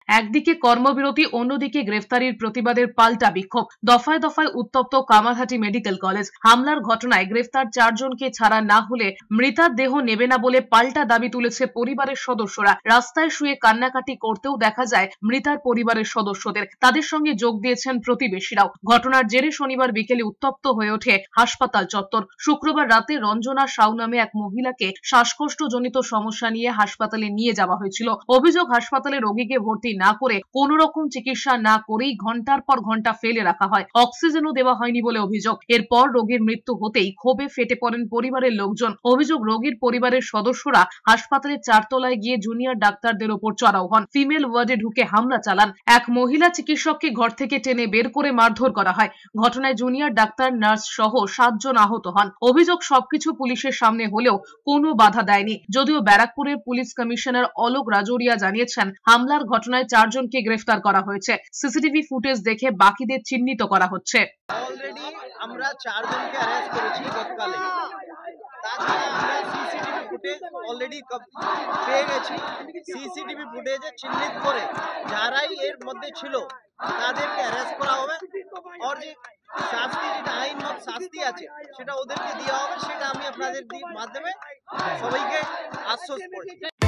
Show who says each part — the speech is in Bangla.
Speaker 1: একদিকে কর্মবিরতি, অন্যদিকে গ্রেফতারির প্রতিবাদের পাল্টা বিক্ষোভ। দফায় দফায় উত্তপ্ত কামারহাটি মেডিকেল কলেজ। হামলার ঘটনায় গ্রেফতার 4 জনকে ছাড়া না হলে মৃতার দেহ নেবে না বলে পাল্টা দাবি তুলেছে পরিবারের সদস্যরা। রাস্তায় শুয়ে কান্নাকাটি করতেও দেখা যায় মৃতার পরিবারের সদস্যদের। তাদের সঙ্গে যোগ দিয়েছেন প্রতিবেশীরাও। ঘটনার জেরে শনিবার বিকেলে উত্তপ্ত হয়ে ওঠে হাসপাতাল চত্বর। শুক্রবার রাতে রঞ্জনা সাউ নামে এক মহিলাকে শ্বাসকষ্টজনিত সমস্যা নিয়ে হাসপাতালে নিয়ে যাওয়া হয়েছিল। অভিযোগ, হাসপাতালে রোগীকে ভর্তি না করে কোন রকম চিকিৎসা না করেই ঘন্টার পর ঘন্টা ফেলে রাখা হয়। অক্সিজেনও দেওয়া হয়নি বলে অভিযোগ। এরপর রোগীর মৃত্যু হতেই ক্ষোভে ফেটে পড়েন পরিবারের লোকজন। অভিযোগ, রোগীর পরিবারের সদস্যরা হাসপাতালের 4 তলায় গিয়ে জুনিয়র ডাক্তারদের ওপর চড়াও হন। ফিমেল ওয়ার্ডে ঢুকে হামলা চালান। এক মহিলা চিকিৎসককে ঘর থেকে টেনে বের করে মারধর করা হয়। ঘটনায় জুনিয়র ডাক্তার, নার্স সহ 7 জন আহত হন। অভিযোগ, সবকিছু পুলিশের সামনে হলেও কোনো বাধা দেয়নি। যদিও ব্যারাকপুরের পুলিশ কমিশনার অলোক রাজোরিয়া জানিয়েছেন, হামলার ঘটনায় 4 জনকে গ্রেফতার করা হয়েছে। সিসিটিভি ফুটেজ দেখে বাকিদের চিহ্নিত করা হচ্ছে।
Speaker 2: অলরেডি আমরা 4 জনকে অ্যারেস্ট করেছি গতকালে। তাছাড়া আমরা সিসিটিভি ফুটেজ অলরেডি পেয়ে গেছি। সিসিটিভি ফুটেজে চিহ্নিত করে যারাই এর মধ্যে ছিল তাদেরকে অ্যারেস্ট করা হবে। আর যে শাস্তি, যেটা আইনত শাস্তি আছে, সেটা ওদেরকে দেওয়া হবে। সেটা আমি আপনাদের মাধ্যমে সবাইকে আশ্বস্ত করছি।